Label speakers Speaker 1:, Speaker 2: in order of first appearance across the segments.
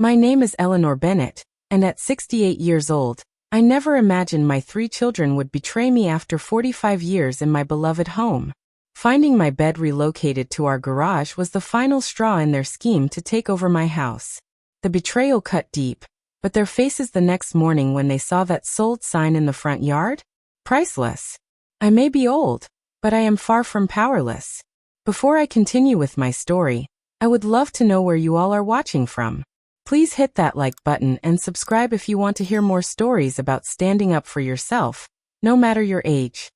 Speaker 1: My name is Eleanor Bennett, and at 68 years old, I never imagined my 3 children would betray me after 45 years in my beloved home. Finding my bed relocated to our garage was the final straw in their scheme to take over my house. The betrayal cut deep, but their faces the next morning when they saw that sold sign in the front yard? Priceless. I may be old, but I am far from powerless. Before I continue with my story, I would love to know where you all are watching from. Please hit that like button and subscribe if you want to hear more stories about standing up for yourself, no matter your age.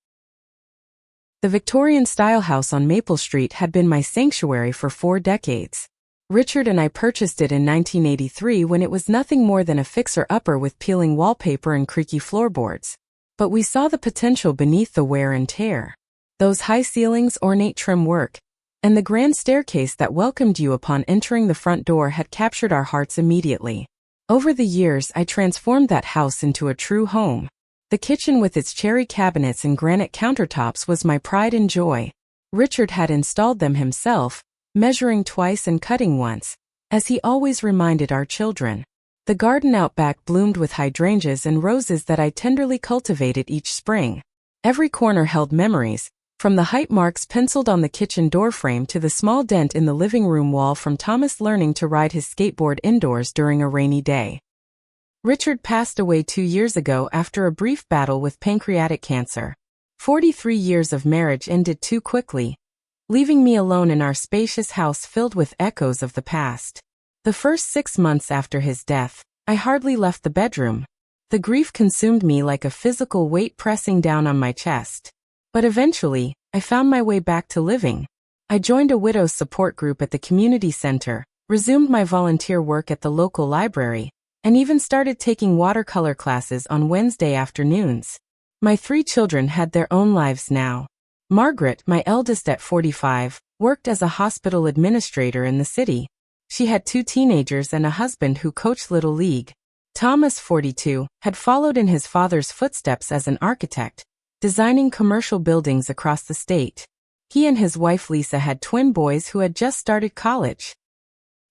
Speaker 1: The Victorian-style house on Maple Street had been my sanctuary for 4 decades. Richard and I purchased it in 1983 when it was nothing more than a fixer-upper with peeling wallpaper and creaky floorboards. But we saw the potential beneath the wear and tear. Those high ceilings, ornate trim work, and the grand staircase that welcomed you upon entering the front door had captured our hearts immediately. Over the years, I transformed that house into a true home. The kitchen with its cherry cabinets and granite countertops was my pride and joy. Richard had installed them himself, measuring twice and cutting once, as he always reminded our children. The garden out back bloomed with hydrangeas and roses that I tenderly cultivated each spring. Every corner held memories, from the height marks penciled on the kitchen doorframe to the small dent in the living room wall from Thomas learning to ride his skateboard indoors during a rainy day. Richard passed away 2 years ago after a brief battle with pancreatic cancer. 43 years of marriage ended too quickly, leaving me alone in our spacious house filled with echoes of the past. The first 6 months after his death, I hardly left the bedroom. The grief consumed me like a physical weight pressing down on my chest. But eventually, I found my way back to living. I joined a widow's support group at the community center, resumed my volunteer work at the local library, and even started taking watercolor classes on Wednesday afternoons. My 3 children had their own lives now. Margaret, my eldest at 45, worked as a hospital administrator in the city. She had 2 teenagers and a husband who coached Little League. Thomas, 42, had followed in his father's footsteps as an architect, designing commercial buildings across the state. He and his wife Lisa had twin boys who had just started college.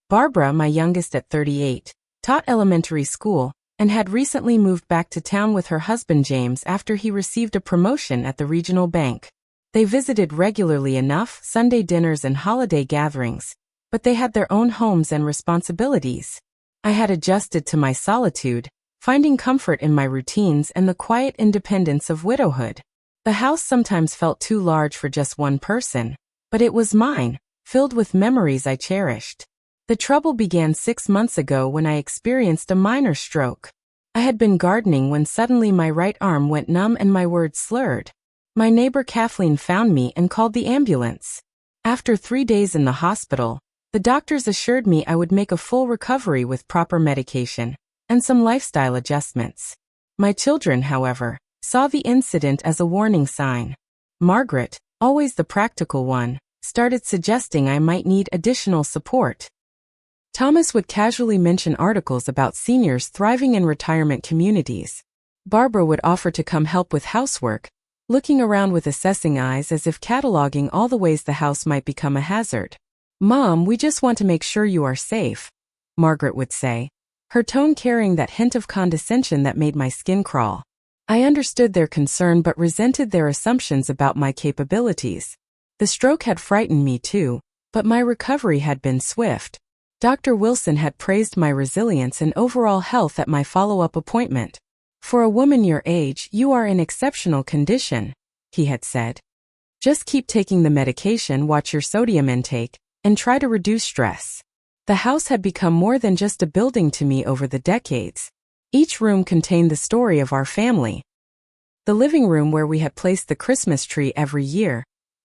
Speaker 1: Barbara, my youngest at 38, taught elementary school, and had recently moved back to town with her husband James after he received a promotion at the regional bank. They visited regularly enough, Sunday dinners and holiday gatherings, but they had their own homes and responsibilities. I had adjusted to my solitude, finding comfort in my routines and the quiet independence of widowhood. The house sometimes felt too large for just one person, but it was mine, filled with memories I cherished. The trouble began 6 months ago when I experienced a minor stroke. I had been gardening when suddenly my right arm went numb and my words slurred. My neighbor Kathleen found me and called the ambulance. After 3 days in the hospital, the doctors assured me I would make a full recovery with proper medication and some lifestyle adjustments. My children, however, saw the incident as a warning sign. Margaret, always the practical one, started suggesting I might need additional support. Thomas would casually mention articles about seniors thriving in retirement communities. Barbara would offer to come help with housework, looking around with assessing eyes as if cataloging all the ways the house might become a hazard. "Mom, we just want to make sure you are safe," Margaret would say, her tone carrying that hint of condescension that made my skin crawl. I understood their concern but resented their assumptions about my capabilities. The stroke had frightened me too, but my recovery had been swift. Dr. Wilson had praised my resilience and overall health at my follow-up appointment. "For a woman your age, you are in exceptional condition," he had said. "Just keep taking the medication, watch your sodium intake, and try to reduce stress." The house had become more than just a building to me over the decades. Each room contained the story of our family. The living room where we had placed the Christmas tree every year,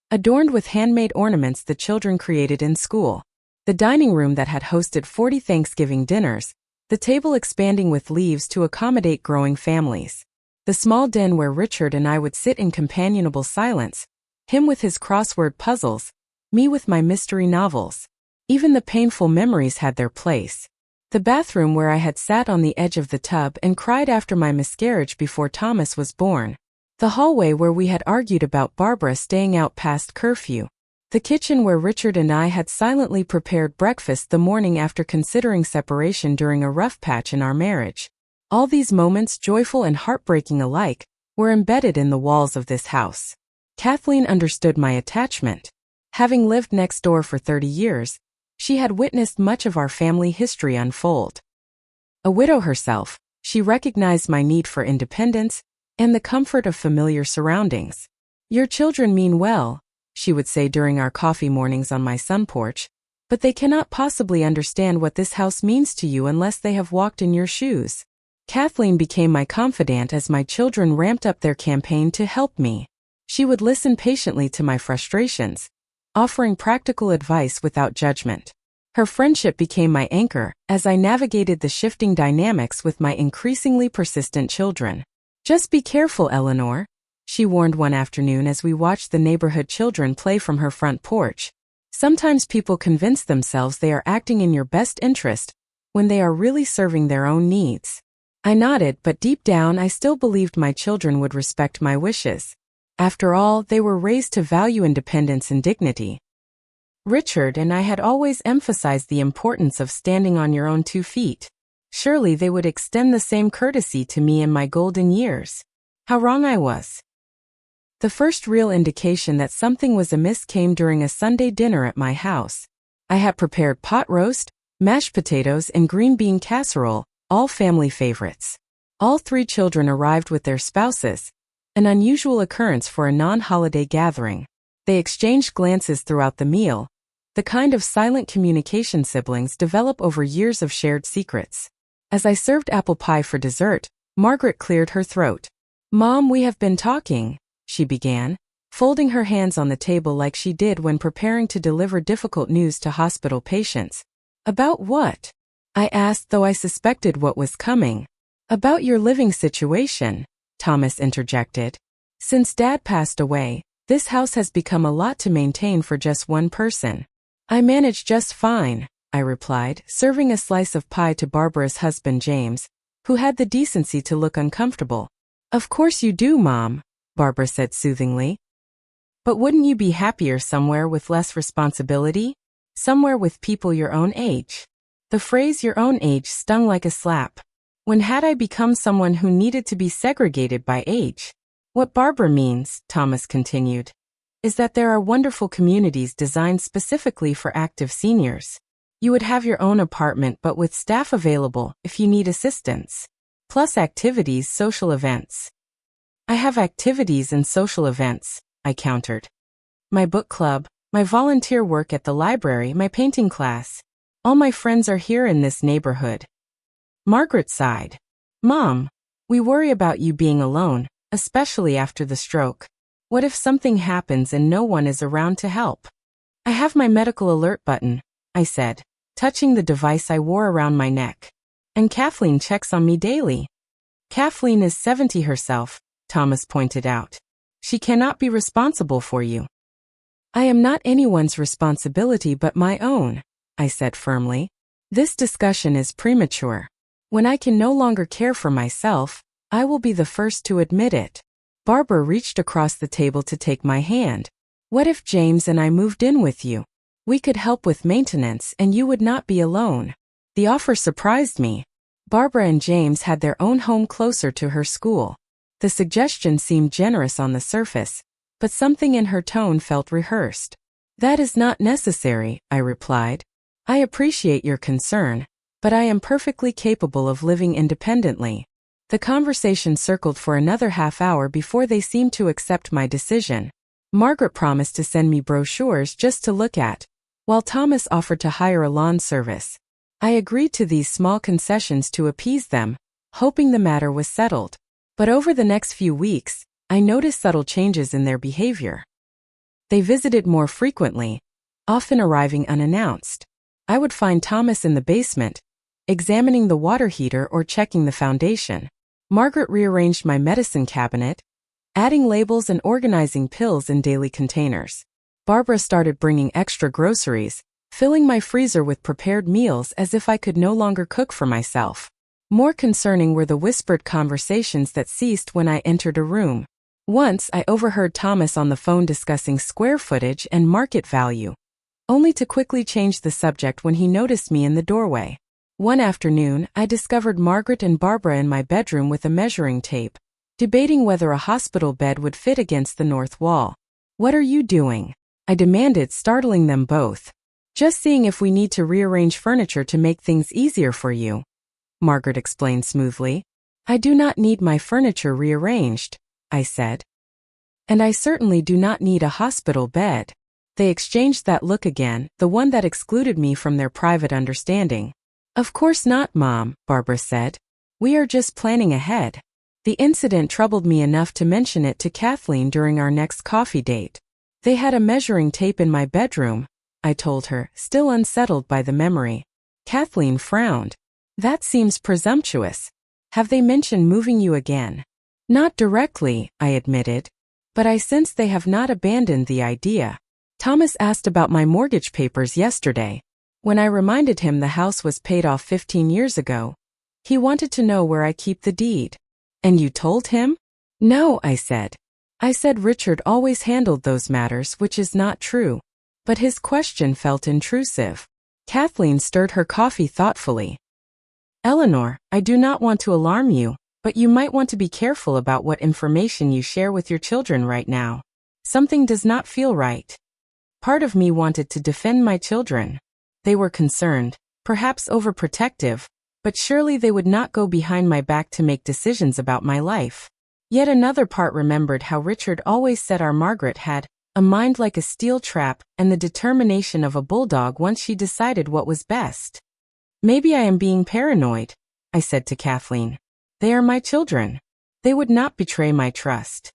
Speaker 1: adorned with handmade ornaments the children created in school. The dining room that had hosted 40 Thanksgiving dinners, the table expanding with leaves to accommodate growing families. The small den where Richard and I would sit in companionable silence, him with his crossword puzzles, me with my mystery novels. Even the painful memories had their place. The bathroom where I had sat on the edge of the tub and cried after my miscarriage before Thomas was born. The hallway where we had argued about Barbara staying out past curfew. The kitchen where Richard and I had silently prepared breakfast the morning after considering separation during a rough patch in our marriage. All these moments, joyful and heartbreaking alike, were embedded in the walls of this house. Kathleen understood my attachment. Having lived next door for 30 years, she had witnessed much of our family history unfold. A widow herself, she recognized my need for independence and the comfort of familiar surroundings. "Your children mean well," she would say during our coffee mornings on my sun porch, "but they cannot possibly understand what this house means to you unless they have walked in your shoes." Kathleen became my confidant as my children ramped up their campaign to help me. She would listen patiently to my frustrations, offering practical advice without judgment. Her friendship became my anchor as I navigated the shifting dynamics with my increasingly persistent children. "Just be careful, Eleanor," she warned one afternoon as we watched the neighborhood children play from her front porch. "Sometimes people convince themselves they are acting in your best interest when they are really serving their own needs." I nodded, but deep down I still believed my children would respect my wishes. After all, they were raised to value independence and dignity. Richard and I had always emphasized the importance of standing on your own 2 feet. Surely they would extend the same courtesy to me in my golden years. How wrong I was. The first real indication that something was amiss came during a Sunday dinner at my house. I had prepared pot roast, mashed potatoes, and green bean casserole, all family favorites. All 3 children arrived with their spouses, an unusual occurrence for a non-holiday gathering. They exchanged glances throughout the meal, the kind of silent communication siblings develop over years of shared secrets. As I served apple pie for dessert, Margaret cleared her throat. "Mom, we have been talking," she began, folding her hands on the table like she did when preparing to deliver difficult news to hospital patients. "About what?" I asked, though I suspected what was coming. "About your living situation," Thomas interjected. "Since Dad passed away, this house has become a lot to maintain for just one person." "I manage just fine," I replied, serving a slice of pie to Barbara's husband James, who had the decency to look uncomfortable. "Of course you do, Mom," Barbara said soothingly. "But wouldn't you be happier somewhere with less responsibility? Somewhere with people your own age?" The phrase "your own age" stung like a slap. When had I become someone who needed to be segregated by age? "What Barbara means," Thomas continued, "is that there are wonderful communities designed specifically for active seniors. You would have your own apartment but with staff available if you need assistance. Plus activities, social events." "I have activities and social events," I countered. "My book club, my volunteer work at the library, my painting class. All my friends are here in this neighborhood." Margaret sighed. "Mom, we worry about you being alone, especially after the stroke. What if something happens and no one is around to help?" "I have my medical alert button," I said, touching the device I wore around my neck. "And Kathleen checks on me daily." "Kathleen is 70 herself," Thomas pointed out. "She cannot be responsible for you." "I am not anyone's responsibility but my own," I said firmly. "This discussion is premature. When I can no longer care for myself, I will be the first to admit it." Barbara reached across the table to take my hand. "What if James and I moved in with you? We could help with maintenance and you would not be alone." The offer surprised me. Barbara and James had their own home closer to her school. The suggestion seemed generous on the surface, but something in her tone felt rehearsed. "That is not necessary," I replied. "I appreciate your concern, but I am perfectly capable of living independently." The conversation circled for another half hour before they seemed to accept my decision. Margaret promised to send me brochures just to look at, while Thomas offered to hire a lawn service. I agreed to these small concessions to appease them, hoping the matter was settled. But over the next few weeks, I noticed subtle changes in their behavior. They visited more frequently, often arriving unannounced. I would find Thomas in the basement, examining the water heater or checking the foundation. Margaret rearranged my medicine cabinet, adding labels and organizing pills in daily containers. Barbara started bringing extra groceries, filling my freezer with prepared meals as if I could no longer cook for myself. More concerning were the whispered conversations that ceased when I entered a room. Once I overheard Thomas on the phone discussing square footage and market value, only to quickly change the subject when he noticed me in the doorway. One afternoon, I discovered Margaret and Barbara in my bedroom with a measuring tape, debating whether a hospital bed would fit against the north wall. "What are you doing?" I demanded, startling them both. "Just seeing if we need to rearrange furniture to make things easier for you," Margaret explained smoothly. "I do not need my furniture rearranged," I said. "And I certainly do not need a hospital bed." They exchanged that look again, the one that excluded me from their private understanding. "Of course not, Mom," Barbara said. "We are just planning ahead." The incident troubled me enough to mention it to Kathleen during our next coffee date. "They had a measuring tape in my bedroom," I told her, still unsettled by the memory. Kathleen frowned. "That seems presumptuous. Have they mentioned moving you again?" "Not directly," I admitted, "but I sense they have not abandoned the idea. Thomas asked about my mortgage papers yesterday. When I reminded him the house was paid off 15 years ago, he wanted to know where I keep the deed." "And you told him?" "No," I said. "I said Richard always handled those matters, which is not true." But his question felt intrusive. Kathleen stirred her coffee thoughtfully. "Eleanor, I do not want to alarm you, but you might want to be careful about what information you share with your children right now. Something does not feel right." Part of me wanted to defend my children. They were concerned, perhaps overprotective, but surely they would not go behind my back to make decisions about my life. Yet another part remembered how Richard always said our Margaret had a mind like a steel trap and the determination of a bulldog once she decided what was best. "Maybe I am being paranoid," I said to Kathleen. "They are my children. They would not betray my trust."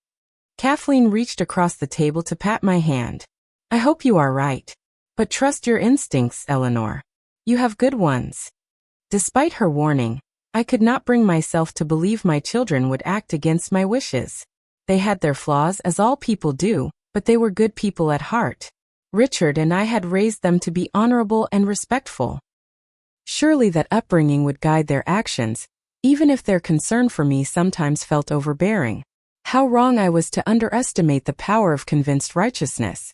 Speaker 1: Kathleen reached across the table to pat my hand. "I hope you are right. But trust your instincts, Eleanor. You have good ones." Despite her warning, I could not bring myself to believe my children would act against my wishes. They had their flaws, as all people do, but they were good people at heart. Richard and I had raised them to be honorable and respectful. Surely that upbringing would guide their actions, even if their concern for me sometimes felt overbearing. How wrong I was to underestimate the power of convinced righteousness.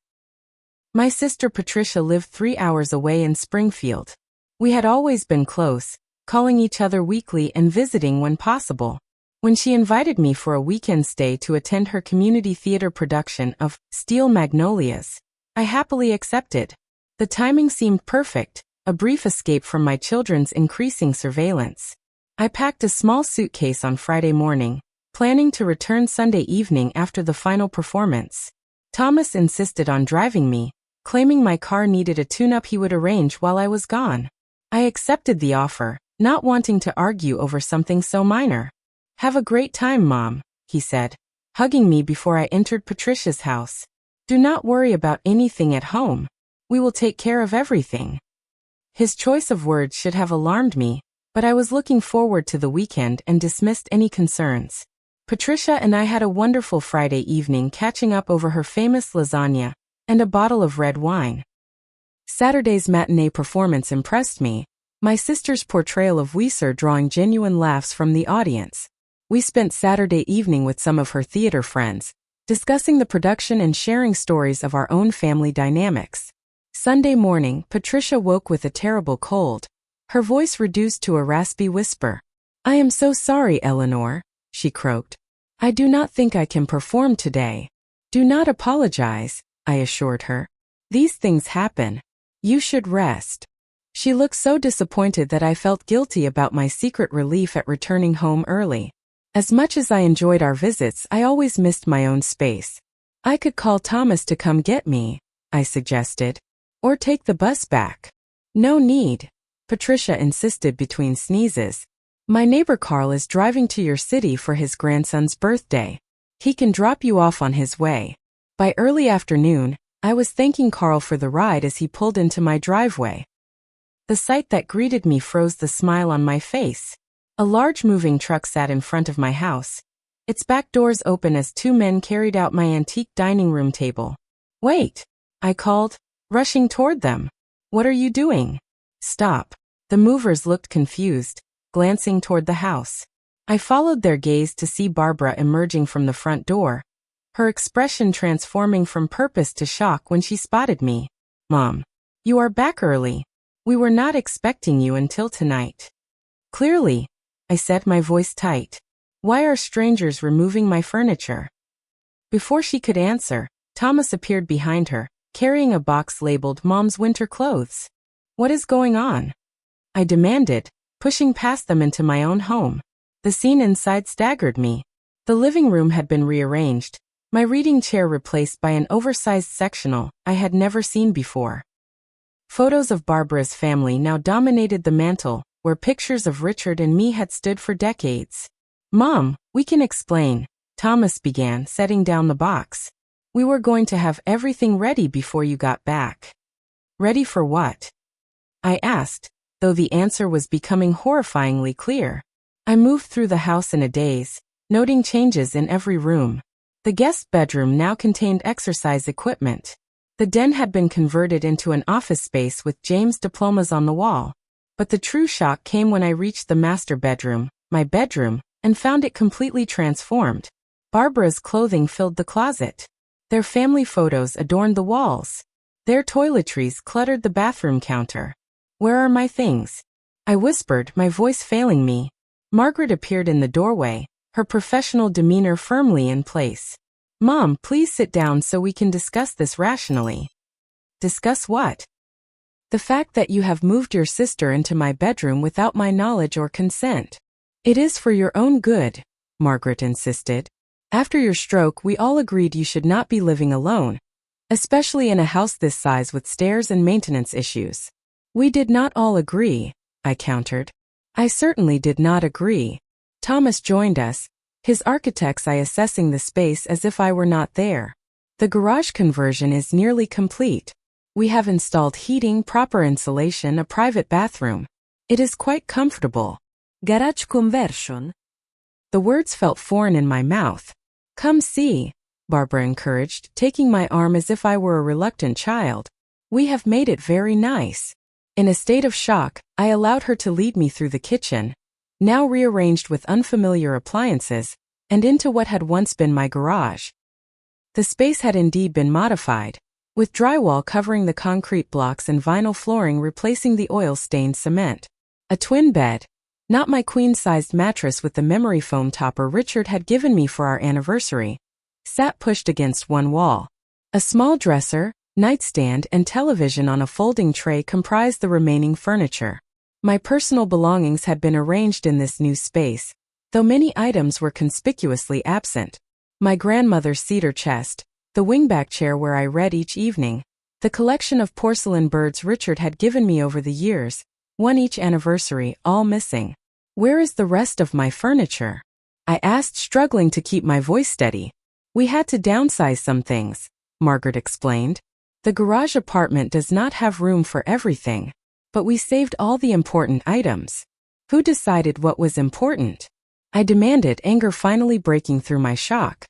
Speaker 1: My sister Patricia lived 3 hours away in Springfield. We had always been close, calling each other weekly and visiting when possible. When she invited me for a weekend stay to attend her community theater production of Steel Magnolias, I happily accepted. The timing seemed perfect, a brief escape from my children's increasing surveillance. I packed a small suitcase on Friday morning, planning to return Sunday evening after the final performance. Thomas insisted on driving me, claiming my car needed a tune-up he would arrange while I was gone. I accepted the offer, not wanting to argue over something so minor. "Have a great time, Mom," he said, hugging me before I entered Patricia's house. "Do not worry about anything at home. We will take care of everything." His choice of words should have alarmed me, but I was looking forward to the weekend and dismissed any concerns. Patricia and I had a wonderful Friday evening, catching up over her famous lasagna and a bottle of red wine. Saturday's matinee performance impressed me, my sister's portrayal of Weiser drawing genuine laughs from the audience. We spent Saturday evening with some of her theater friends, discussing the production and sharing stories of our own family dynamics. Sunday morning, Patricia woke with a terrible cold, her voice reduced to a raspy whisper. "I am so sorry, Eleanor," she croaked. "I do not think I can perform today." "Do not apologize," I assured her. "These things happen. You should rest." She looked so disappointed that I felt guilty about my secret relief at returning home early. As much as I enjoyed our visits, I always missed my own space. "I could call Thomas to come get me," I suggested. "Or take the bus back." "No need," Patricia insisted between sneezes. "My neighbor Carl is driving to your city for his grandson's birthday. He can drop you off on his way." By early afternoon, I was thanking Carl for the ride as he pulled into my driveway. The sight that greeted me froze the smile on my face. A large moving truck sat in front of my house, its back doors open as 2 men carried out my antique dining room table. "Wait," I called, rushing toward them. "What are you doing?" "Stop." The movers looked confused, glancing toward the house. I followed their gaze to see Barbara emerging from the front door, her expression transforming from purpose to shock when she spotted me. "Mom, you are back early. We were not expecting you until tonight." "Clearly," I said, my voice tight. "Why are strangers removing my furniture?" Before she could answer, Thomas appeared behind her, carrying a box labeled Mom's Winter Clothes. "What is going on?" I demanded, pushing past them into my own home. The scene inside staggered me. The living room had been rearranged, my reading chair replaced by an oversized sectional I had never seen before. Photos of Barbara's family now dominated the mantel, where pictures of Richard and me had stood for decades. "Mom, we can explain," Thomas began, setting down the box. "We were going to have everything ready before you got back." "Ready for what?" I asked, though the answer was becoming horrifyingly clear. I moved through the house in a daze, noting changes in every room. The guest bedroom now contained exercise equipment. The den had been converted into an office space with James' diplomas on the wall. But the true shock came when I reached the master bedroom, my bedroom, and found it completely transformed. Barbara's clothing filled the closet. Their family photos adorned the walls. Their toiletries cluttered the bathroom counter. "Where are my things?" I whispered, my voice failing me. Margaret appeared in the doorway, her professional demeanor firmly in place. "Mom, please sit down so we can discuss this rationally." "Discuss what?" "The fact that you have moved your sister into my bedroom without my knowledge or consent." "It is for your own good," Margaret insisted. "After your stroke, we all agreed you should not be living alone, especially in a house this size with stairs and maintenance issues." "We did not all agree," I countered. "I certainly did not agree." Thomas joined us, his architect's eye assessing the space as if I were not there. "The garage conversion is nearly complete. We have installed heating, proper insulation, a private bathroom. It is quite comfortable." "Garage conversion?" The words felt foreign in my mouth. "Come see," Barbara encouraged, taking my arm as if I were a reluctant child. "We have made it very nice." In a state of shock, I allowed her to lead me through the kitchen, now rearranged with unfamiliar appliances, and into what had once been my garage. The space had indeed been modified, with drywall covering the concrete blocks and vinyl flooring replacing the oil-stained cement. A twin bed, not my queen-sized mattress with the memory foam topper Richard had given me for our anniversary, sat pushed against one wall. A small dresser, nightstand, and television on a folding tray comprised the remaining furniture. My personal belongings had been arranged in this new space, though many items were conspicuously absent. My grandmother's cedar chest, the wingback chair where I read each evening, the collection of porcelain birds Richard had given me over the years, one each anniversary, all missing. "Where is the rest of my furniture?" I asked, struggling to keep my voice steady. "We had to downsize some things," Margaret explained. "The garage apartment does not have room for everything, but we saved all the important items." "Who decided what was important?" I demanded, anger finally breaking through my shock.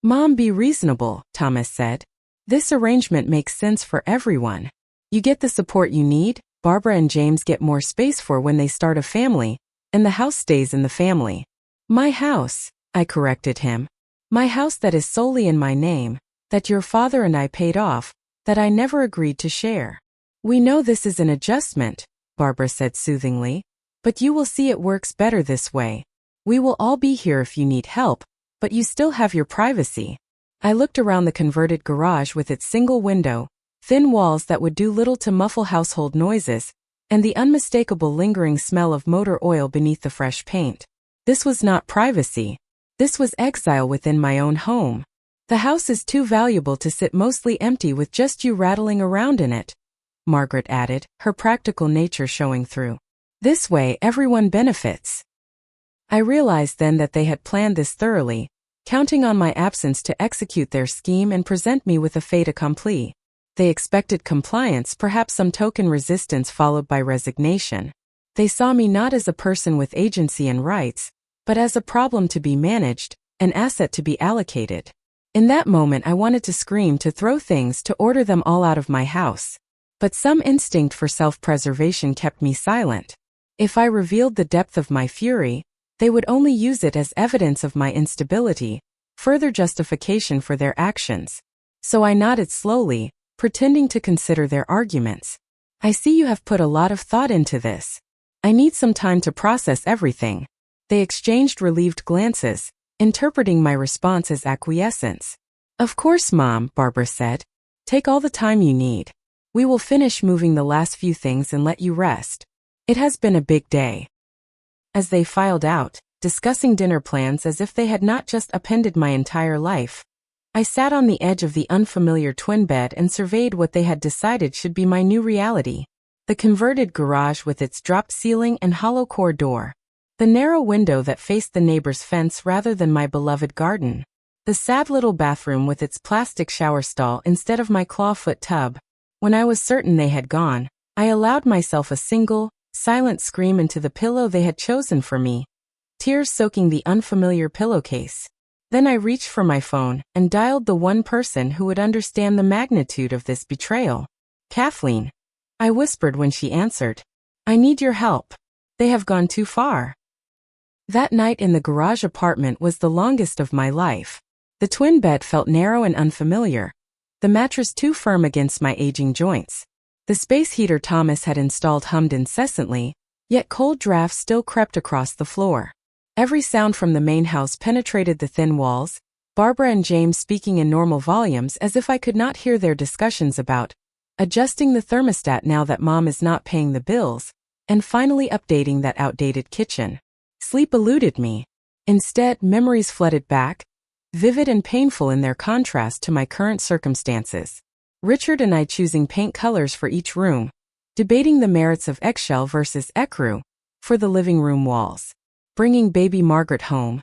Speaker 1: "Mom, be reasonable," Thomas said. "This arrangement makes sense for everyone. You get the support you need, Barbara and James get more space for when they start a family, and the house stays in the family." "My house," I corrected him. "My house that is solely in my name, that your father and I paid off, that I never agreed to share." "We know this is an adjustment," Barbara said soothingly, "but you will see it works better this way. We will all be here if you need help, but you still have your privacy." I looked around the converted garage with its single window, thin walls that would do little to muffle household noises, and the unmistakable lingering smell of motor oil beneath the fresh paint. This was not privacy. This was exile within my own home. "The house is too valuable to sit mostly empty with just you rattling around in it," Margaret added, her practical nature showing through. "This way everyone benefits." I realized then that they had planned this thoroughly, counting on my absence to execute their scheme and present me with a fait accompli. They expected compliance, perhaps some token resistance followed by resignation. They saw me not as a person with agency and rights, but as a problem to be managed, an asset to be allocated. In that moment I wanted to scream, to throw things, to order them all out of my house. But some instinct for self-preservation kept me silent. If I revealed the depth of my fury, they would only use it as evidence of my instability, further justification for their actions. So I nodded slowly, pretending to consider their arguments. I see you have put a lot of thought into this. I need some time to process everything. They exchanged relieved glances, interpreting my response as acquiescence. Of course, Mom, Barbara said. Take all the time you need. We will finish moving the last few things and let you rest. It has been a big day. As they filed out, discussing dinner plans as if they had not just upended my entire life, I sat on the edge of the unfamiliar twin bed and surveyed what they had decided should be my new reality. The converted garage with its dropped ceiling and hollow core door. The narrow window that faced the neighbor's fence rather than my beloved garden. The sad little bathroom with its plastic shower stall instead of my clawfoot tub. When I was certain they had gone, I allowed myself a single, silent scream into the pillow they had chosen for me, tears soaking the unfamiliar pillowcase. Then I reached for my phone and dialed the one person who would understand the magnitude of this betrayal. Kathleen. I whispered when she answered. I need your help. They have gone too far. That night in the garage apartment was the longest of my life. The twin bed felt narrow and unfamiliar, the mattress too firm against my aging joints. The space heater Thomas had installed hummed incessantly, yet cold drafts still crept across the floor. Every sound from the main house penetrated the thin walls, Barbara and James speaking in normal volumes as if I could not hear their discussions about adjusting the thermostat now that Mom is not paying the bills, and finally updating that outdated kitchen. Sleep eluded me. Instead, memories flooded back, vivid and painful in their contrast to my current circumstances. Richard and I choosing paint colors for each room, debating the merits of eggshell versus ecru for the living room walls. Bringing baby Margaret home,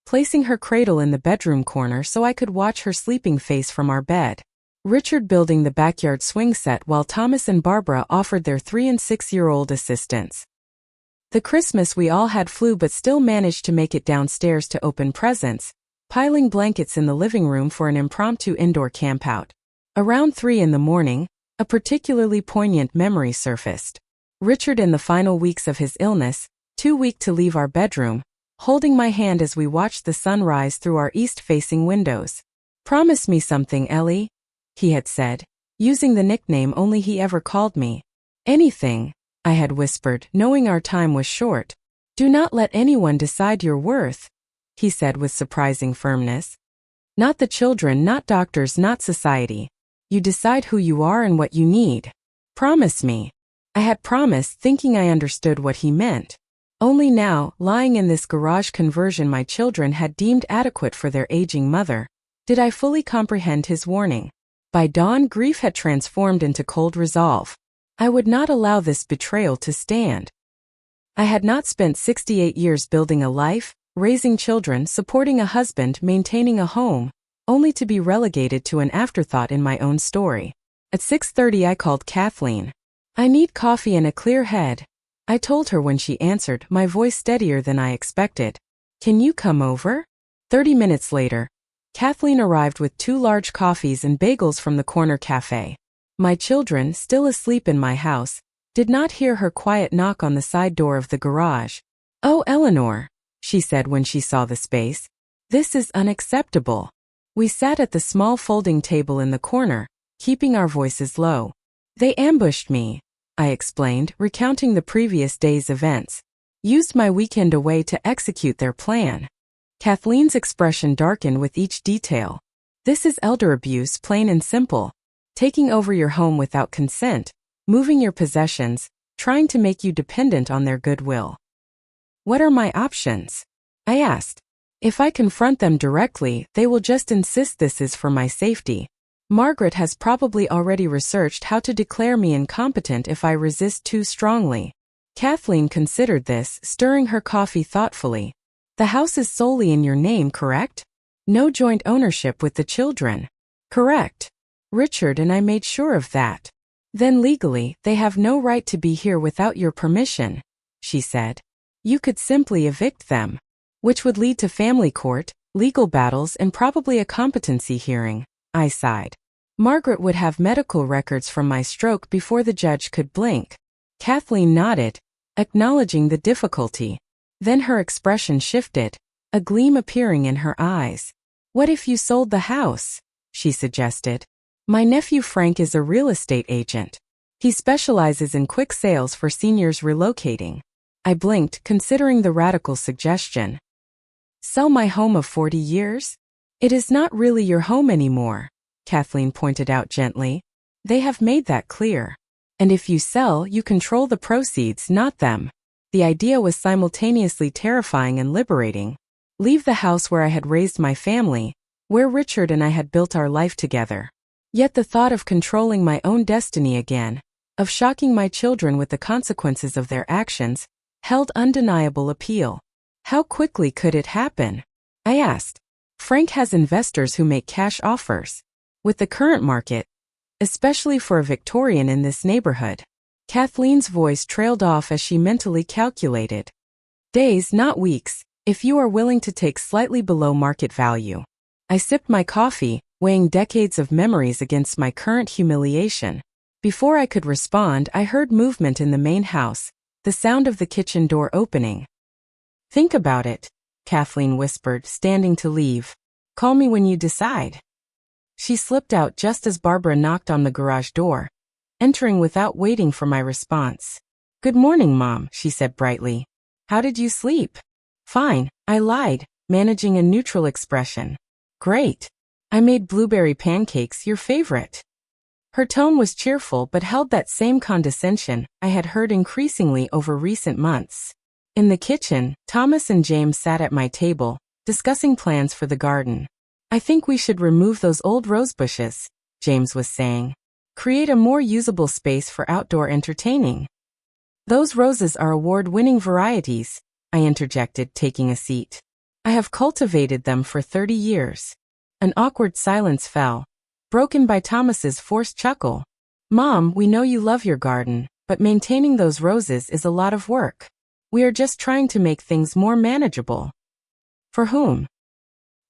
Speaker 1: placing her cradle in the bedroom corner so I could watch her sleeping face from our bed. Richard building the backyard swing set while Thomas and Barbara offered their 3- and 6-year-old assistance. The Christmas we all had flew but still managed to make it downstairs to open presents, piling blankets in the living room for an impromptu indoor campout. Around 3 in the morning, a particularly poignant memory surfaced. Richard in the final weeks of his illness, too weak to leave our bedroom, holding my hand as we watched the sun rise through our east-facing windows. Promise me something, Ellie, he had said, using the nickname only he ever called me. Anything, I had whispered, knowing our time was short. Do not let anyone decide your worth, he said with surprising firmness. Not the children, not doctors, not society. You decide who you are and what you need. Promise me. I had promised, thinking I understood what he meant. Only now, lying in this garage conversion my children had deemed adequate for their aging mother, did I fully comprehend his warning. By dawn, grief had transformed into cold resolve. I would not allow this betrayal to stand. I had not spent 68 years building a life, raising children, supporting a husband, maintaining a home, only to be relegated to an afterthought in my own story. At 6:30 I called Kathleen. I need coffee and a clear head, I told her when she answered, my voice steadier than I expected. Can you come over? 30 minutes later, Kathleen arrived with 2 large coffees and bagels from the corner cafe. My children, still asleep in my house, did not hear her quiet knock on the side door of the garage. Oh, Eleanor, she said when she saw the space. This is unacceptable. We sat at the small folding table in the corner, keeping our voices low. They ambushed me, I explained, recounting the previous day's events. Used my weekend away to execute their plan. Kathleen's expression darkened with each detail. This is elder abuse, plain and simple. Taking over your home without consent, moving your possessions, trying to make you dependent on their goodwill. What are my options? I asked. If I confront them directly, they will just insist this is for my safety. Margaret has probably already researched how to declare me incompetent if I resist too strongly. Kathleen considered this, stirring her coffee thoughtfully. The house is solely in your name, correct? No joint ownership with the children. Correct. Richard and I made sure of that. Then legally, they have no right to be here without your permission, she said. You could simply evict them, which would lead to family court, legal battles, and probably a competency hearing. I sighed. Margaret would have medical records from my stroke before the judge could blink. Kathleen nodded, acknowledging the difficulty. Then her expression shifted, a gleam appearing in her eyes. What if you sold the house? She suggested. My nephew Frank is a real estate agent. He specializes in quick sales for seniors relocating. I blinked, considering the radical suggestion. Sell my home of 40 years? It is not really your home anymore, Kathleen pointed out gently. They have made that clear. And if you sell, you control the proceeds, not them. The idea was simultaneously terrifying and liberating. Leave the house where I had raised my family, where Richard and I had built our life together. Yet the thought of controlling my own destiny again, of shocking my children with the consequences of their actions, held undeniable appeal. How quickly could it happen? I asked. Frank has investors who make cash offers. With the current market, especially for a Victorian in this neighborhood. Kathleen's voice trailed off as she mentally calculated. Days, not weeks, if you are willing to take slightly below market value. I sipped my coffee, weighing decades of memories against my current humiliation. Before I could respond, I heard movement in the main house, the sound of the kitchen door opening. Think about it, Kathleen whispered, standing to leave. Call me when you decide. She slipped out just as Barbara knocked on the garage door, entering without waiting for my response. Good morning, Mom, she said brightly. How did you sleep? Fine, I lied, managing a neutral expression. Great. I made blueberry pancakes, your favorite. Her tone was cheerful but held that same condescension I had heard increasingly over recent months. In the kitchen, Thomas and James sat at my table, discussing plans for the garden. I think we should remove those old rose bushes, James was saying. Create a more usable space for outdoor entertaining. Those roses are award-winning varieties, I interjected, taking a seat. I have cultivated them for 30 years. An awkward silence fell, broken by Thomas's forced chuckle. Mom, we know you love your garden, but maintaining those roses is a lot of work. We are just trying to make things more manageable. For whom?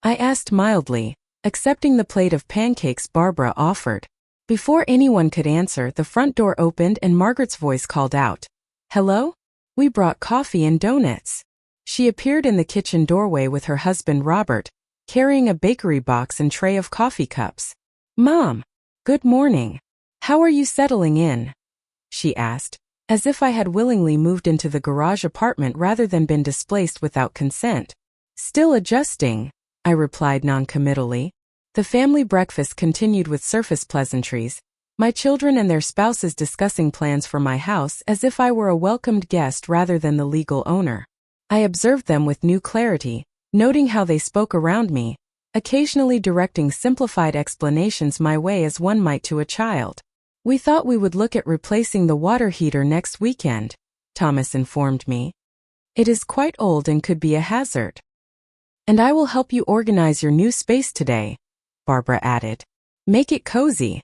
Speaker 1: I asked mildly, accepting the plate of pancakes Barbara offered. Before anyone could answer, the front door opened and Margaret's voice called out. Hello? We brought coffee and donuts. She appeared in the kitchen doorway with her husband Robert, carrying a bakery box and tray of coffee cups. Mom, good morning. How are you settling in? She asked, as if I had willingly moved into the garage apartment rather than been displaced without consent. Still adjusting, I replied noncommittally. The family breakfast continued with surface pleasantries, my children and their spouses discussing plans for my house as if I were a welcomed guest rather than the legal owner. I observed them with new clarity, noting how they spoke around me, occasionally directing simplified explanations my way as one might to a child. We thought we would look at replacing the water heater next weekend, Thomas informed me. It is quite old and could be a hazard. And I will help you organize your new space today, Barbara added. Make it cozy.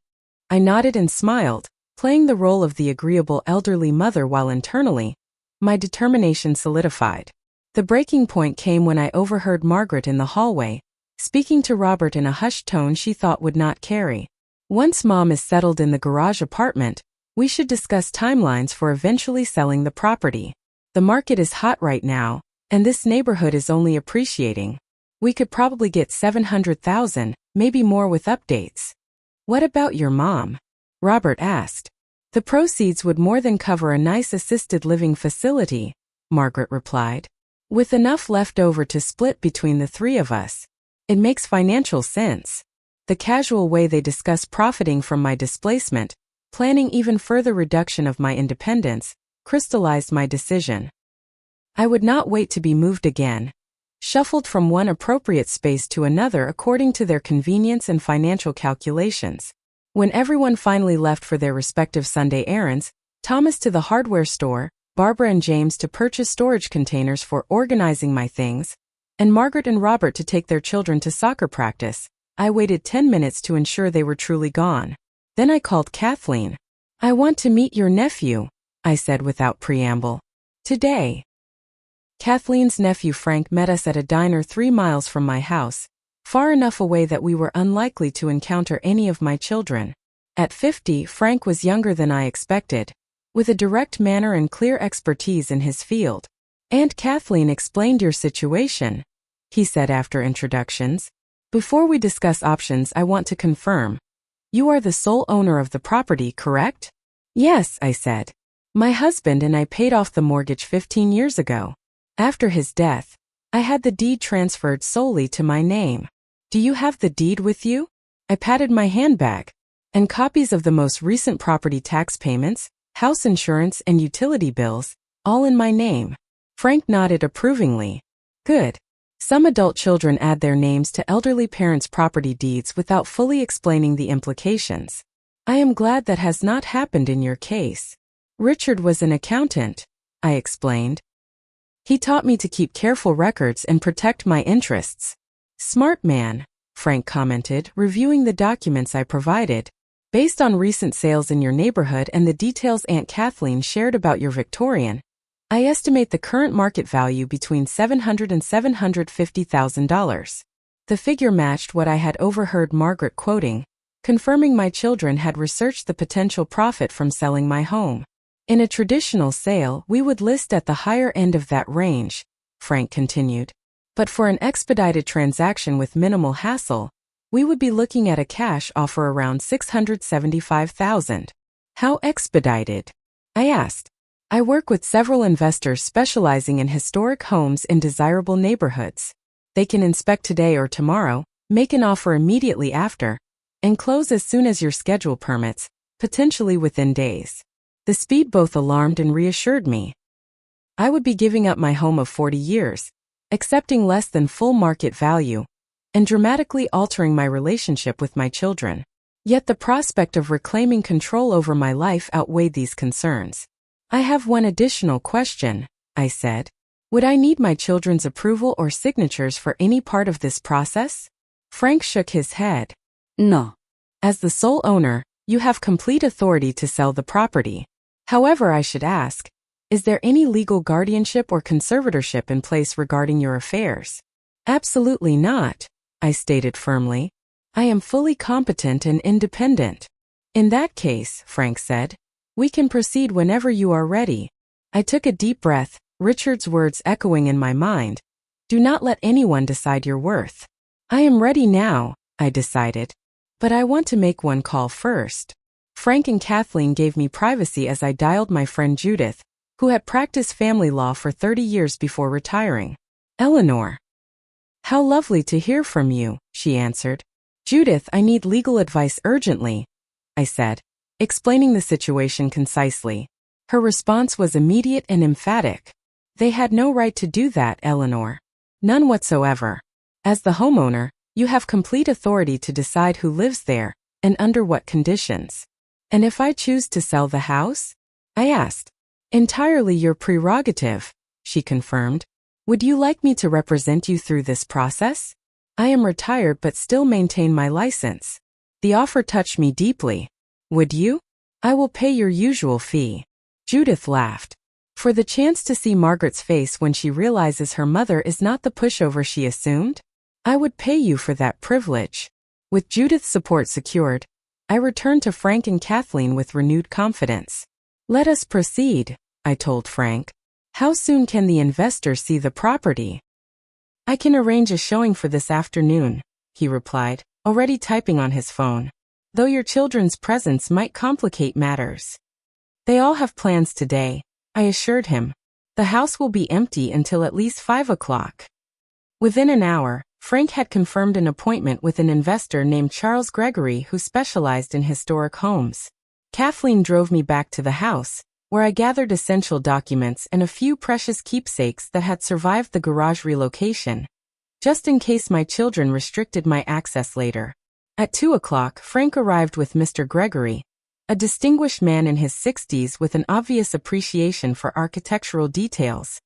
Speaker 1: I nodded and smiled, playing the role of the agreeable elderly mother while internally, my determination solidified. The breaking point came when I overheard Margaret in the hallway, speaking to Robert in a hushed tone she thought would not carry. Once Mom is settled in the garage apartment, we should discuss timelines for eventually selling the property. The market is hot right now, and this neighborhood is only appreciating. We could probably get $700,000, maybe more with updates. What about your mom? Robert asked. The proceeds would more than cover a nice assisted living facility, Margaret replied. With enough left over to split between the three of us. It makes financial sense. The casual way they discuss profiting from my displacement, planning even further reduction of my independence, crystallized my decision. I would not wait to be moved again. Shuffled from one appropriate space to another according to their convenience and financial calculations. When everyone finally left for their respective Sunday errands, Thomas to the hardware store, Barbara and James to purchase storage containers for organizing my things, and Margaret and Robert to take their children to soccer practice, I waited 10 minutes to ensure they were truly gone. Then I called Kathleen. I want to meet your nephew, I said without preamble. Today. Kathleen's nephew Frank met us at a diner 3 miles from my house, far enough away that we were unlikely to encounter any of my children. At 50, Frank was younger than I expected, with a direct manner and clear expertise in his field. Aunt Kathleen explained your situation, he said after introductions. Before we discuss options, I want to confirm. You are the sole owner of the property, correct? Yes, I said. My husband and I paid off the mortgage 15 years ago. After his death, I had the deed transferred solely to my name. Do you have the deed with you? I patted my handbag. And copies of the most recent property tax payments, house insurance and utility bills, all in my name. Frank nodded approvingly. Good. Some adult children add their names to elderly parents' property deeds without fully explaining the implications. I am glad that has not happened in your case. Richard was an accountant, I explained. He taught me to keep careful records and protect my interests. Smart man, Frank commented, reviewing the documents I provided. Based on recent sales in your neighborhood and the details Aunt Kathleen shared about your Victorian, I estimate the current market value between $700,000 and $750,000. The figure matched what I had overheard Margaret quoting, confirming my children had researched the potential profit from selling my home. In a traditional sale, we would list at the higher end of that range, Frank continued. But for an expedited transaction with minimal hassle, we would be looking at a cash offer around $675,000. How expedited? I asked. I work with several investors specializing in historic homes in desirable neighborhoods. They can inspect today or tomorrow, make an offer immediately after, and close as soon as your schedule permits, potentially within days. The speed both alarmed and reassured me. I would be giving up my home of 40 years, accepting less than full market value, and dramatically altering my relationship with my children. Yet the prospect of reclaiming control over my life outweighed these concerns. I have one additional question, I said. Would I need my children's approval or signatures for any part of this process? Frank shook his head. No. As the sole owner, you have complete authority to sell the property. However, I should ask, is there any legal guardianship or conservatorship in place regarding your affairs? Absolutely not, I stated firmly. I am fully competent and independent. In that case, Frank said, we can proceed whenever you are ready. I took a deep breath, Richard's words echoing in my mind. Do not let anyone decide your worth. I am ready now, I decided. But I want to make one call first. Frank and Kathleen gave me privacy as I dialed my friend Judith, who had practiced family law for 30 years before retiring. Eleanor. How lovely to hear from you, she answered. Judith, I need legal advice urgently, I said, explaining the situation concisely. Her response was immediate and emphatic. They had no right to do that, Eleanor. None whatsoever. As the homeowner, you have complete authority to decide who lives there, and under what conditions. And if I choose to sell the house? I asked. Entirely your prerogative, she confirmed. Would you like me to represent you through this process? I am retired but still maintain my license. The offer touched me deeply. Would you? I will pay your usual fee. Judith laughed. For the chance to see Margaret's face when she realizes her mother is not the pushover she assumed? I would pay you for that privilege. With Judith's support secured, I returned to Frank and Kathleen with renewed confidence. Let us proceed, I told Frank. How soon can the investor see the property? I can arrange a showing for this afternoon, he replied, already typing on his phone. Though your children's presence might complicate matters. They all have plans today, I assured him. The house will be empty until at least 5 o'clock. Within an hour, Frank had confirmed an appointment with an investor named Charles Gregory who specialized in historic homes. Kathleen drove me back to the house, where I gathered essential documents and a few precious keepsakes that had survived the garage relocation, just in case my children restricted my access later. At 2 o'clock, Frank arrived with Mr. Gregory, a distinguished man in his 60s with an obvious appreciation for architectural details.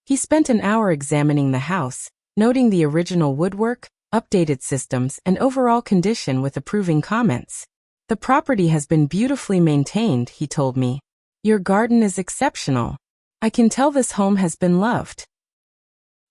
Speaker 1: He spent an hour examining the house, noting the original woodwork, updated systems, and overall condition with approving comments. The property has been beautifully maintained, he told me. Your garden is exceptional. I can tell this home has been loved.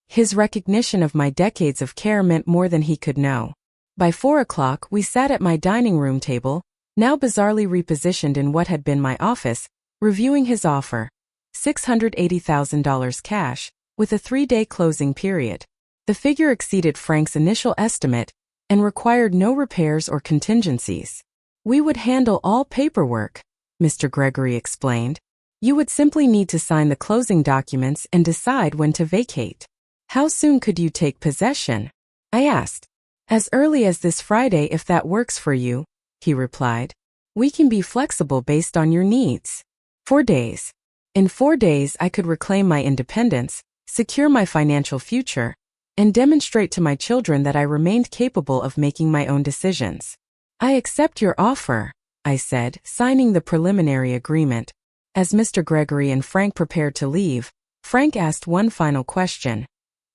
Speaker 1: His recognition of my decades of care meant more than he could know. By 4 o'clock, we sat at my dining room table, now bizarrely repositioned in what had been my office, reviewing his offer. $680,000 cash, with a 3-day closing period. The figure exceeded Frank's initial estimate, and required no repairs or contingencies. We would handle all paperwork, Mr. Gregory explained. You would simply need to sign the closing documents and decide when to vacate. How soon could you take possession? I asked. As early as this Friday if that works for you, he replied. We can be flexible based on your needs. 4 days. In 4 days I could reclaim my independence, secure my financial future, and demonstrate to my children that I remained capable of making my own decisions. I accept your offer, I said, signing the preliminary agreement. As Mr. Gregory and Frank prepared to leave, Frank asked one final question.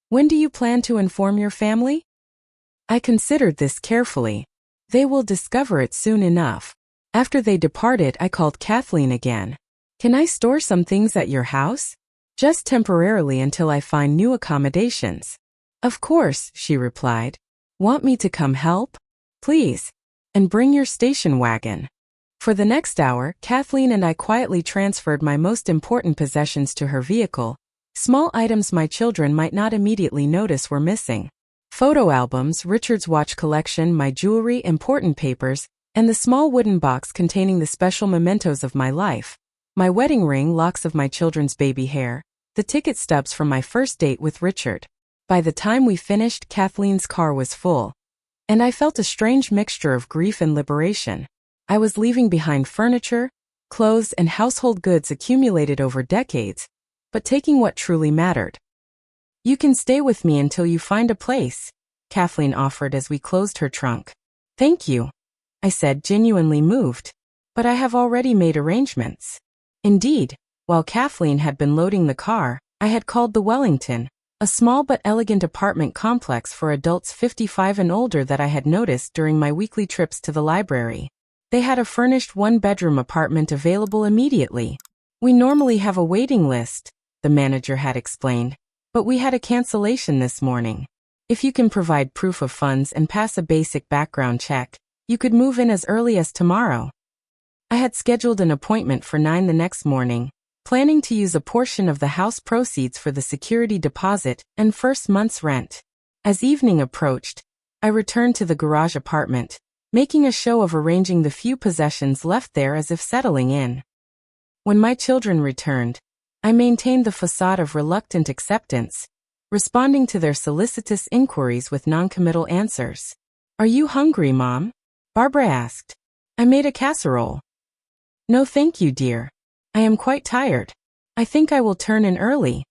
Speaker 1: When do you plan to inform your family? I considered this carefully. They will discover it soon enough. After they departed, I called Kathleen again. Can I store some things at your house? Just temporarily until I find new accommodations. Of course, she replied. Want me to come help? Please. And bring your station wagon. For the next hour, Kathleen and I quietly transferred my most important possessions to her vehicle. Small items my children might not immediately notice were missing. Photo albums, Richard's watch collection, my jewelry, important papers, and the small wooden box containing the special mementos of my life. My wedding ring, locks of my children's baby hair, the ticket stubs from my first date with Richard. By the time we finished, Kathleen's car was full. And I felt a strange mixture of grief and liberation. I was leaving behind furniture, clothes, and household goods accumulated over decades, but taking what truly mattered. You can stay with me until you find a place, Kathleen offered as we closed her trunk. Thank you, I said, genuinely moved. But I have already made arrangements. Indeed, while Kathleen had been loading the car, I had called the Wellington, a small but elegant apartment complex for adults 55 and older that I had noticed during my weekly trips to the library. They had a furnished one-bedroom apartment available immediately. We normally have a waiting list, the manager had explained, but we had a cancellation this morning. If you can provide proof of funds and pass a basic background check, you could move in as early as tomorrow. I had scheduled an appointment for 9 the next morning, planning to use a portion of the house proceeds for the security deposit and first month's rent. As evening approached, I returned to the garage apartment, making a show of arranging the few possessions left there as if settling in. When my children returned, I maintained the facade of reluctant acceptance, responding to their solicitous inquiries with noncommittal answers. Are you hungry, Mom? Barbara asked. I made a casserole. No thank you, dear. I am quite tired. I think I will turn in early.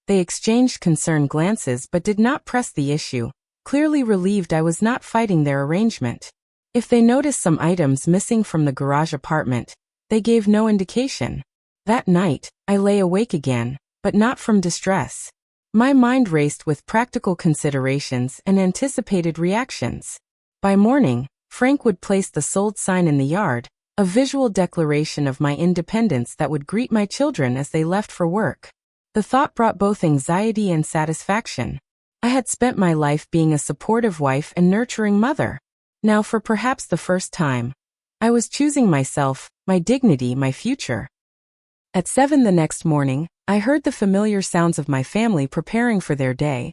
Speaker 1: They exchanged concerned glances but did not press the issue, clearly relieved I was not fighting their arrangement. If they noticed some items missing from the garage apartment, they gave no indication. That night, I lay awake again, but not from distress. My mind raced with practical considerations and anticipated reactions. By morning, Frank would place the sold sign in the yard, a visual declaration of my independence that would greet my children as they left for work. The thought brought both anxiety and satisfaction. I had spent my life being a supportive wife and nurturing mother. Now, for perhaps the first time, I was choosing myself, my dignity, my future. At 7 the next morning, I heard the familiar sounds of my family preparing for their day.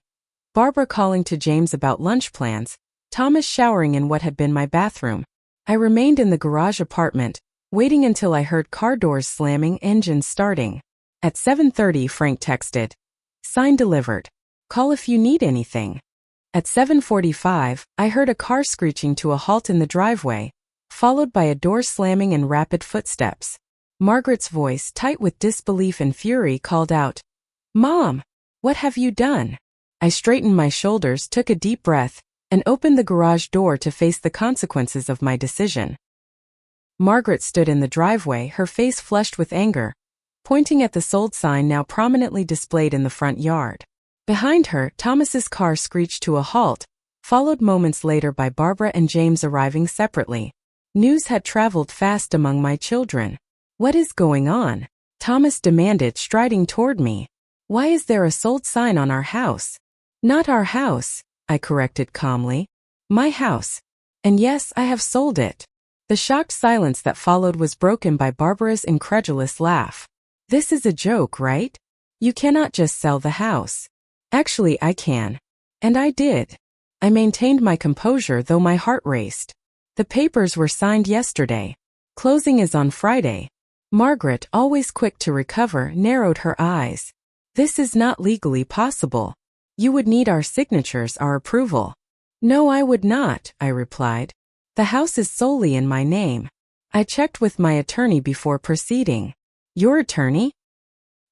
Speaker 1: Barbara calling to James about lunch plans, Thomas showering in what had been my bathroom. I remained in the garage apartment, waiting until I heard car doors slamming, engines starting. At 7:30, Frank texted, "Sign delivered. Call if you need anything." At 7:45, I heard a car screeching to a halt in the driveway, followed by a door slamming and rapid footsteps. Margaret's voice, tight with disbelief and fury, called out, "Mom, what have you done?" I straightened my shoulders, took a deep breath, and opened the garage door to face the consequences of my decision. Margaret stood in the driveway, her face flushed with anger, pointing at the sold sign now prominently displayed in the front yard. Behind her, Thomas's car screeched to a halt, followed moments later by Barbara and James arriving separately. News had traveled fast among my children. "What is going on?" Thomas demanded, striding toward me. "Why is there a sold sign on our house?" "Not our house," I corrected calmly. "My house. And yes, I have sold it." The shocked silence that followed was broken by Barbara's incredulous laugh. "This is a joke, right? You cannot just sell the house." "Actually, I can. And I did." I maintained my composure though my heart raced. The papers were signed yesterday. Closing is on Friday. Margaret, always quick to recover, narrowed her eyes. This is not legally possible. You would need our signatures, our approval. No, I would not, I replied. The house is solely in my name. I checked with my attorney before proceeding. Your attorney?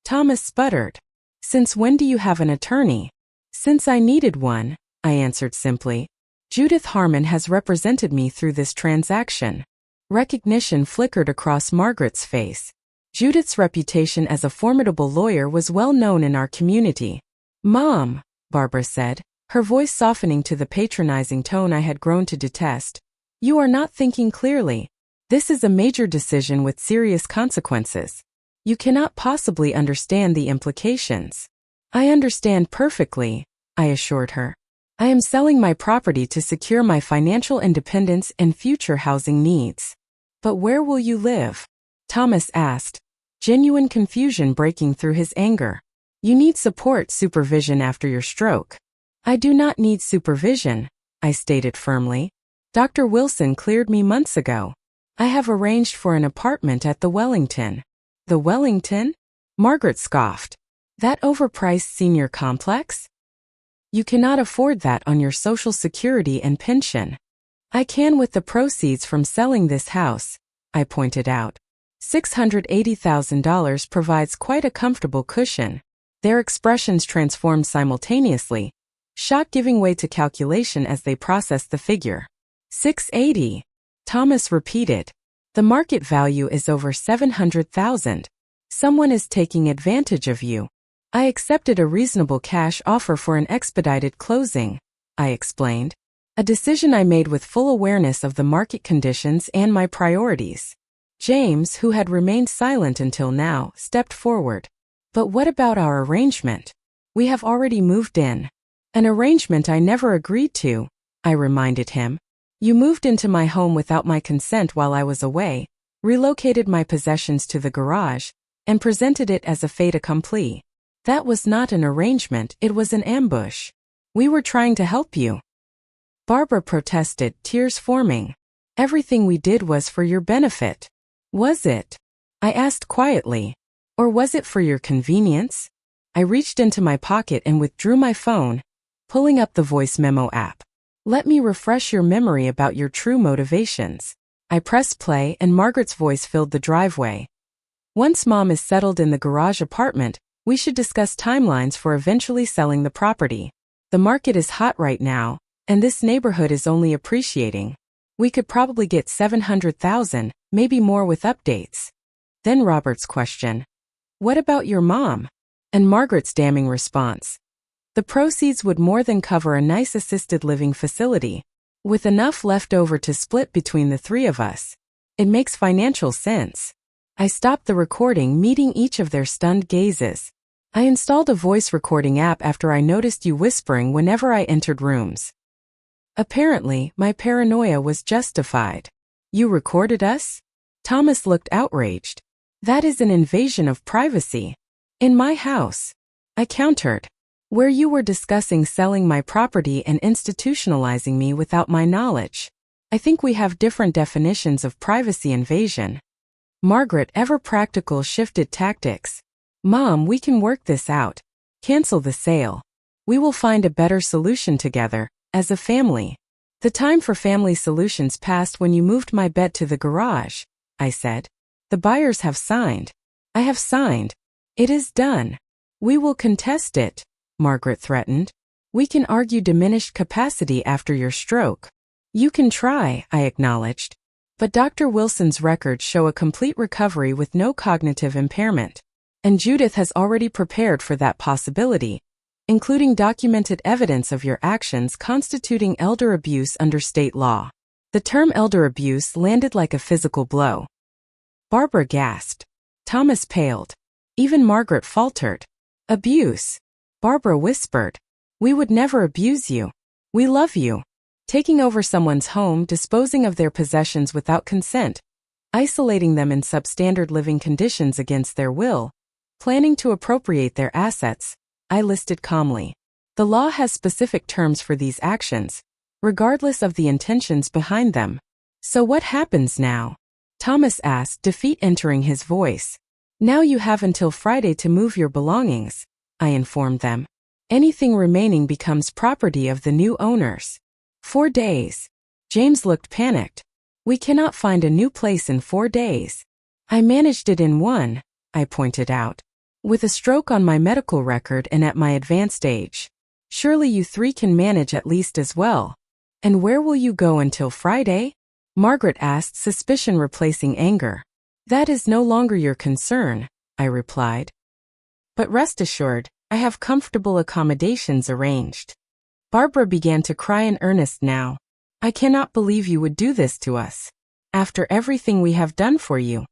Speaker 1: Thomas sputtered. Since when do you have an attorney? Since I needed one, I answered simply. Judith Harmon has represented me through this transaction. Recognition flickered across Margaret's face. Judith's reputation as a formidable lawyer was well known in our community. Mom, Barbara said, her voice softening to the patronizing tone I had grown to detest. You are not thinking clearly. This is a major decision with serious consequences. You cannot possibly understand the implications. I understand perfectly, I assured her. I am selling my property to secure my financial independence and future housing needs. But where will you live? Thomas asked, genuine confusion breaking through his anger. You need support supervision after your stroke. I do not need supervision, I stated firmly. Dr. Wilson cleared me months ago. I have arranged for an apartment at the Wellington. The Wellington? Margaret scoffed. That overpriced senior complex? You cannot afford that on your Social Security and pension. I can with the proceeds from selling this house, I pointed out. $680,000 provides quite a comfortable cushion. Their expressions transformed simultaneously, shock giving way to calculation as they processed the figure. 680, Thomas repeated. The market value is over 700,000. Someone is taking advantage of you. I accepted a reasonable cash offer for an expedited closing, I explained. A decision I made with full awareness of the market conditions and my priorities. James, who had remained silent until now, stepped forward. But what about our arrangement? We have already moved in. An arrangement I never agreed to, I reminded him. You moved into my home without my consent while I was away, relocated my possessions to the garage, and presented it as a fait accompli. That was not an arrangement, it was an ambush. We were trying to help you. Barbara protested, tears forming. Everything we did was for your benefit. Was it? I asked quietly. Or was it for your convenience? I reached into my pocket and withdrew my phone, pulling up the voice memo app. Let me refresh your memory about your true motivations. I pressed play and Margaret's voice filled the driveway. Once Mom is settled in the garage apartment, we should discuss timelines for eventually selling the property. The market is hot right now, and this neighborhood is only appreciating. We could probably get 700,000, maybe more with updates. Then Robert's question. What about your mom? And Margaret's damning response. The proceeds would more than cover a nice assisted living facility, with enough left over to split between the three of us. It makes financial sense. I stopped the recording, meeting each of their stunned gazes. I installed a voice recording app after I noticed you whispering whenever I entered rooms. Apparently, my paranoia was justified. You recorded us? Thomas looked outraged. That is an invasion of privacy. In my house. I countered. Where you were discussing selling my property and institutionalizing me without my knowledge. I think we have different definitions of privacy invasion. Margaret, ever practical, shifted tactics. Mom, we can work this out. Cancel the sale. We will find a better solution together, as a family. The time for family solutions passed when you moved my bed to the garage, I said. The buyers have signed. I have signed. It is done. We will contest it, Margaret threatened. We can argue diminished capacity after your stroke. You can try, I acknowledged. But Dr. Wilson's records show a complete recovery with no cognitive impairment. And Judith has already prepared for that possibility, including documented evidence of your actions constituting elder abuse under state law. The term elder abuse landed like a physical blow. Barbara gasped. Thomas paled. Even Margaret faltered. Abuse. Barbara whispered. We would never abuse you. We love you. Taking over someone's home, disposing of their possessions without consent, isolating them in substandard living conditions against their will, planning to appropriate their assets, I listed calmly. The law has specific terms for these actions, regardless of the intentions behind them. So what happens now? Thomas asked, defeat entering his voice. Now you have until Friday to move your belongings, I informed them. Anything remaining becomes property of the new owners. 4 days. James looked panicked. We cannot find a new place in 4 days. I managed it in 1, I pointed out. With a stroke on my medical record and at my advanced age. Surely you 3 can manage at least as well. And where will you go until Friday? Margaret asked, suspicion replacing anger. That is no longer your concern, I replied. But rest assured, I have comfortable accommodations arranged. Barbara began to cry in earnest now. I cannot believe you would do this to us. After everything we have done for you.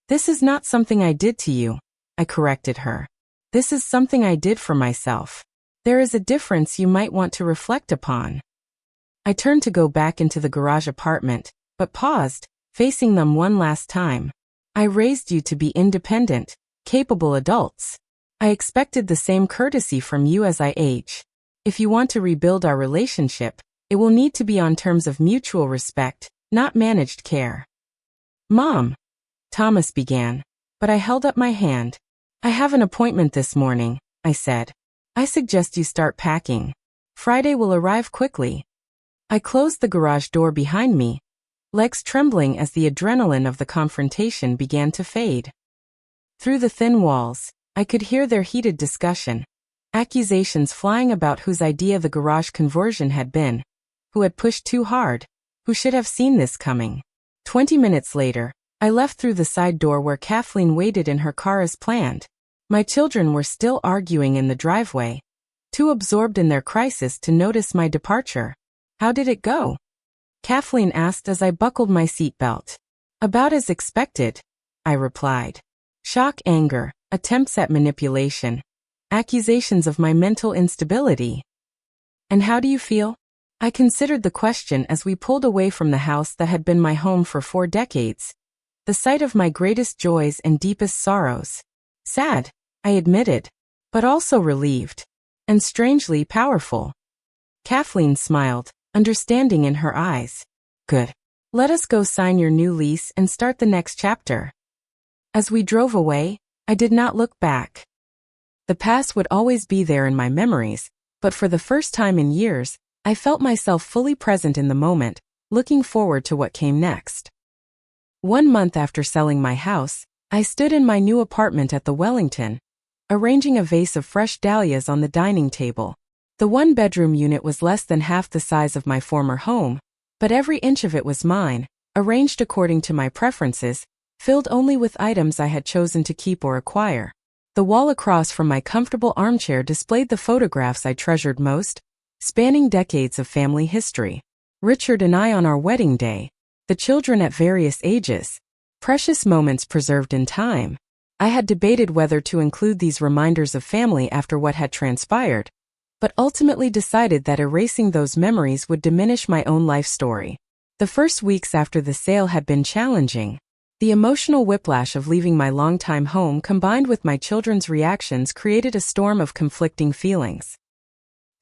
Speaker 1: This is not something I did to you, I corrected her. This is something I did for myself. There is a difference you might want to reflect upon. I turned to go back into the garage apartment, but paused, facing them one last time. I raised you to be independent, capable adults. I expected the same courtesy from you as I age. If you want to rebuild our relationship, it will need to be on terms of mutual respect, not managed care. Mom, Thomas began, but I held up my hand. I have an appointment this morning, I said. I suggest you start packing. Friday will arrive quickly. I closed the garage door behind me, legs trembling as the adrenaline of the confrontation began to fade. Through the thin walls, I could hear their heated discussion, accusations flying about whose idea the garage conversion had been, who had pushed too hard, who should have seen this coming. 20 minutes later, I left through the side door where Kathleen waited in her car as planned. My children were still arguing in the driveway, too absorbed in their crisis to notice my departure. How did it go? Kathleen asked as I buckled my seatbelt. About as expected, I replied. Shock, anger, attempts at manipulation, accusations of my mental instability. And how do you feel? I considered the question as we pulled away from the house that had been my home for 4 decades, the site of my greatest joys and deepest sorrows. Sad, I admitted, but also relieved, and strangely powerful. Kathleen smiled, understanding in her eyes. Good. Let us go sign your new lease and start the next chapter. As we drove away, I did not look back. The past would always be there in my memories, but for the first time in years, I felt myself fully present in the moment, looking forward to what came next. 1 month after selling my house, I stood in my new apartment at the Wellington, arranging a vase of fresh dahlias on the dining table. The 1-bedroom unit was less than half the size of my former home, but every inch of it was mine, arranged according to my preferences, filled only with items I had chosen to keep or acquire. The wall across from my comfortable armchair displayed the photographs I treasured most, spanning decades of family history. Richard and I on our wedding day, the children at various ages, precious moments preserved in time. I had debated whether to include these reminders of family after what had transpired, but ultimately decided that erasing those memories would diminish my own life story. The first weeks after the sale had been challenging. The emotional whiplash of leaving my longtime home combined with my children's reactions created a storm of conflicting feelings.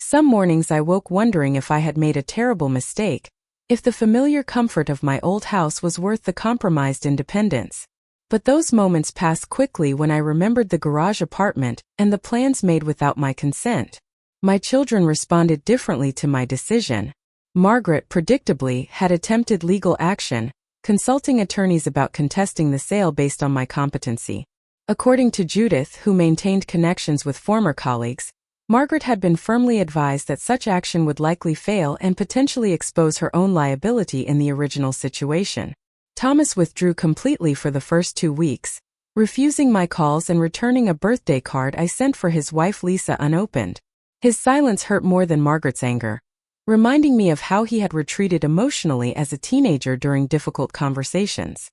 Speaker 1: Some mornings I woke wondering if I had made a terrible mistake, if the familiar comfort of my old house was worth the compromised independence. But those moments passed quickly when I remembered the garage apartment and the plans made without my consent. My children responded differently to my decision. Margaret, predictably, had attempted legal action, consulting attorneys about contesting the sale based on my competency. According to Judith, who maintained connections with former colleagues, Margaret had been firmly advised that such action would likely fail and potentially expose her own liability in the original situation. Thomas withdrew completely for the first 2 weeks, refusing my calls and returning a birthday card I sent for his wife Lisa unopened. His silence hurt more than Margaret's anger, reminding me of how he had retreated emotionally as a teenager during difficult conversations.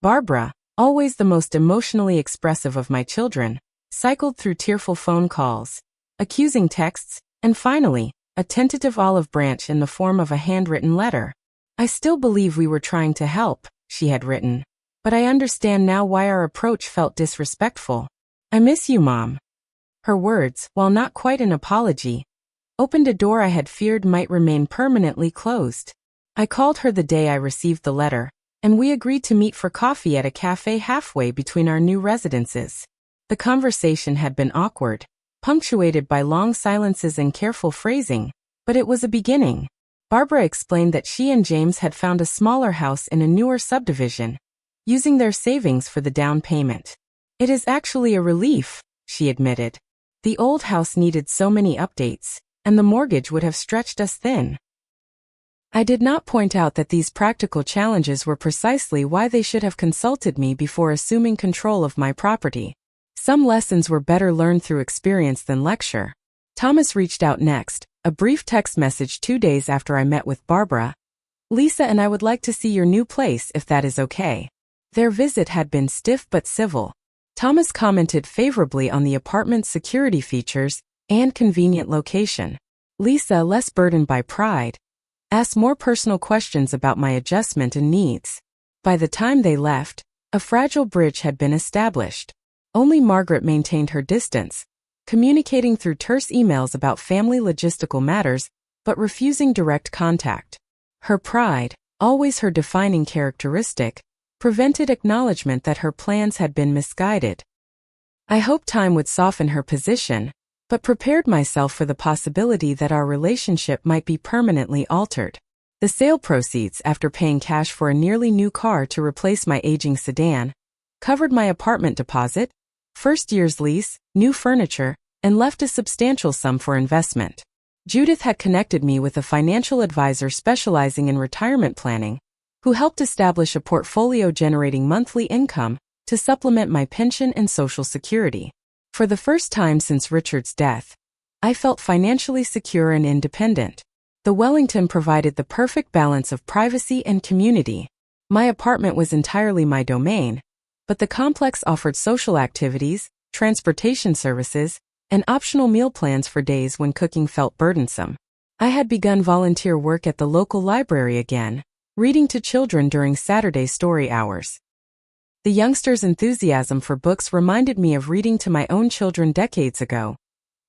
Speaker 1: Barbara, always the most emotionally expressive of my children, cycled through tearful phone calls, accusing texts, and finally, a tentative olive branch in the form of a handwritten letter. I still believe we were trying to help, she had written, but I understand now why our approach felt disrespectful. I miss you, Mom. Her words, while not quite an apology, opened a door I had feared might remain permanently closed. I called her the day I received the letter, and we agreed to meet for coffee at a cafe halfway between our new residences. The conversation had been awkward, punctuated by long silences and careful phrasing, but it was a beginning. Barbara explained that she and James had found a smaller house in a newer subdivision, using their savings for the down payment. "It is actually a relief," she admitted. "The old house needed so many updates, and the mortgage would have stretched us thin." I did not point out that these practical challenges were precisely why they should have consulted me before assuming control of my property. Some lessons were better learned through experience than lecture. Thomas reached out next, a brief text message 2 days after I met with Barbara. "Lisa and I would like to see your new place if that is okay." Their visit had been stiff but civil. Thomas commented favorably on the apartment's security features and convenient location. Lisa, less burdened by pride, asked more personal questions about my adjustment and needs. By the time they left, a fragile bridge had been established. Only Margaret maintained her distance, communicating through terse emails about family logistical matters, but refusing direct contact. Her pride, always her defining characteristic, prevented acknowledgement that her plans had been misguided. I hoped time would soften her position, but prepared myself for the possibility that our relationship might be permanently altered. The sale proceeds, after paying cash for a nearly new car to replace my aging sedan, covered my apartment deposit, first year's lease, new furniture, and left a substantial sum for investment. Judith had connected me with a financial advisor specializing in retirement planning, who helped establish a portfolio generating monthly income to supplement my pension and Social Security. For the first time since Richard's death, I felt financially secure and independent. The Wellington provided the perfect balance of privacy and community. My apartment was entirely my domain, but the complex offered social activities, transportation services, and optional meal plans for days when cooking felt burdensome. I had begun volunteer work at the local library again, reading to children during Saturday story hours. The youngsters' enthusiasm for books reminded me of reading to my own children decades ago,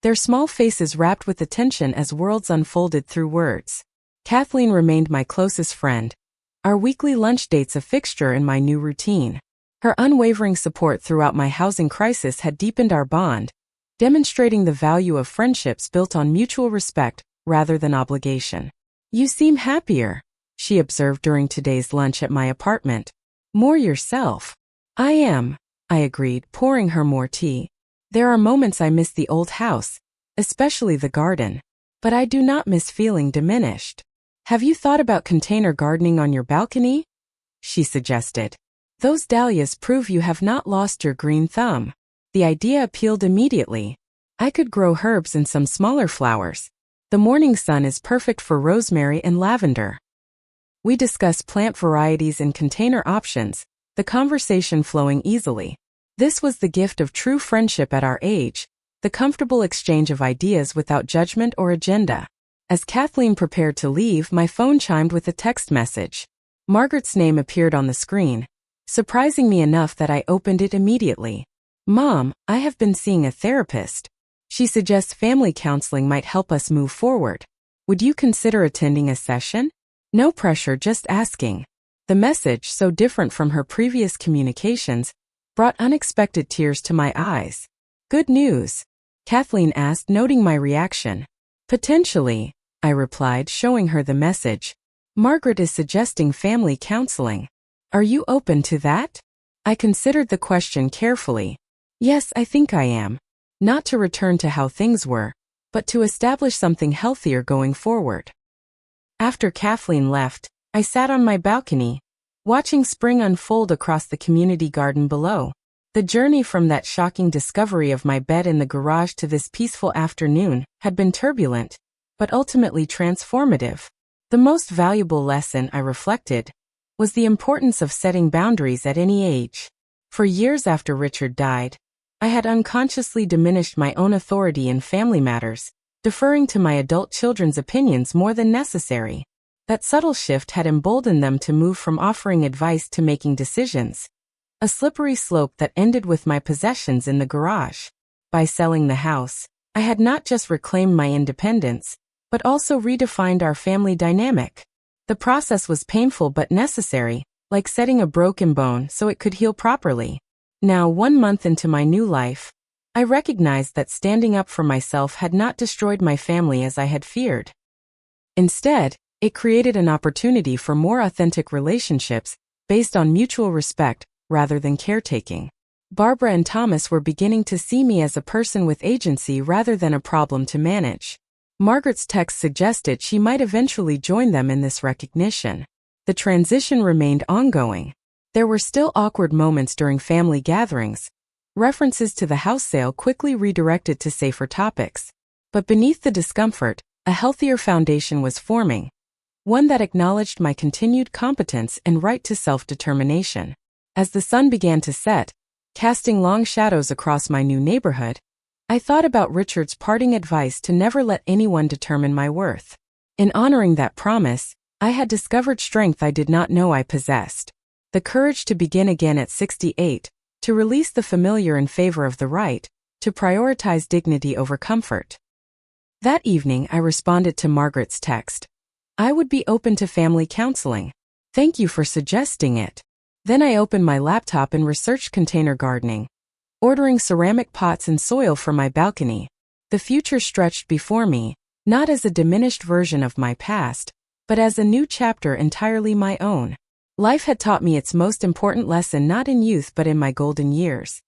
Speaker 1: their small faces rapt with attention as worlds unfolded through words. Kathleen remained my closest friend, our weekly lunch dates a fixture in my new routine. Her unwavering support throughout my housing crisis had deepened our bond, demonstrating the value of friendships built on mutual respect rather than obligation. "You seem happier," she observed during today's lunch at my apartment. "More yourself." "I am," I agreed, pouring her more tea. "There are moments I miss the old house, especially the garden. But I do not miss feeling diminished." "Have you thought about container gardening on your balcony?" she suggested. "Those dahlias prove you have not lost your green thumb." The idea appealed immediately. I could grow herbs and some smaller flowers. The morning sun is perfect for rosemary and lavender. We discussed plant varieties and container options, the conversation flowing easily. This was the gift of true friendship at our age, the comfortable exchange of ideas without judgment or agenda. As Kathleen prepared to leave, my phone chimed with a text message. Margaret's name appeared on the screen, surprising me enough that I opened it immediately. "Mom, I have been seeing a therapist. She suggests family counseling might help us move forward. Would you consider attending a session?" No pressure, just asking. The message, so different from her previous communications, brought unexpected tears to my eyes. "Good news?" Kathleen asked, noting my reaction. "Potentially," I replied, showing her the message. "Margaret is suggesting family counseling. Are you open to that?" I considered the question carefully. Yes, I think I am. Not to return to how things were, but to establish something healthier going forward. After Kathleen left, I sat on my balcony, watching spring unfold across the community garden below. The journey from that shocking discovery of my bed in the garage to this peaceful afternoon had been turbulent, but ultimately transformative. The most valuable lesson, I reflected, was the importance of setting boundaries at any age. For years after Richard died, I had unconsciously diminished my own authority in family matters, deferring to my adult children's opinions more than necessary. That subtle shift had emboldened them to move from offering advice to making decisions, a slippery slope that ended with my possessions in the garage. By selling the house, I had not just reclaimed my independence, but also redefined our family dynamic. The process was painful but necessary, like setting a broken bone so it could heal properly. Now, 1 month into my new life, I recognized that standing up for myself had not destroyed my family as I had feared. Instead, it created an opportunity for more authentic relationships based on mutual respect rather than caretaking. Barbara and Thomas were beginning to see me as a person with agency rather than a problem to manage. Margaret's text suggested she might eventually join them in this recognition. The transition remained ongoing. There were still awkward moments during family gatherings. References to the house sale quickly redirected to safer topics. But beneath the discomfort, a healthier foundation was forming, one that acknowledged my continued competence and right to self-determination. As the sun began to set, casting long shadows across my new neighborhood, I thought about Richard's parting advice to never let anyone determine my worth. In honoring that promise, I had discovered strength I did not know I possessed. The courage to begin again at 68, to release the familiar in favor of the right, to prioritize dignity over comfort. That evening, I responded to Margaret's text. I would be open to family counseling. Thank you for suggesting it. Then I opened my laptop and researched container gardening, ordering ceramic pots and soil for my balcony. The future stretched before me, not as a diminished version of my past, but as a new chapter entirely my own. Life had taught me its most important lesson not in youth but in my golden years.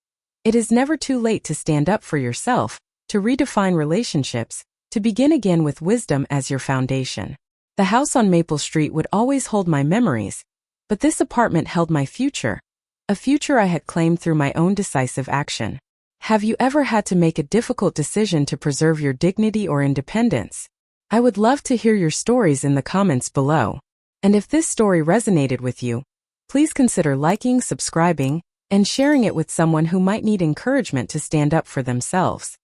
Speaker 1: It is never too late to stand up for yourself, to redefine relationships, to begin again with wisdom as your foundation. The house on Maple Street would always hold my memories, but this apartment held my future, a future I had claimed through my own decisive action. Have you ever had to make a difficult decision to preserve your dignity or independence? I would love to hear your stories in the comments below. And if this story resonated with you, please consider liking, subscribing, and sharing it with someone who might need encouragement to stand up for themselves.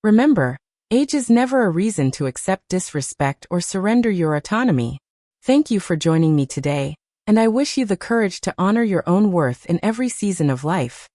Speaker 1: Remember, age is never a reason to accept disrespect or surrender your autonomy. Thank you for joining me today, and I wish you the courage to honor your own worth in every season of life.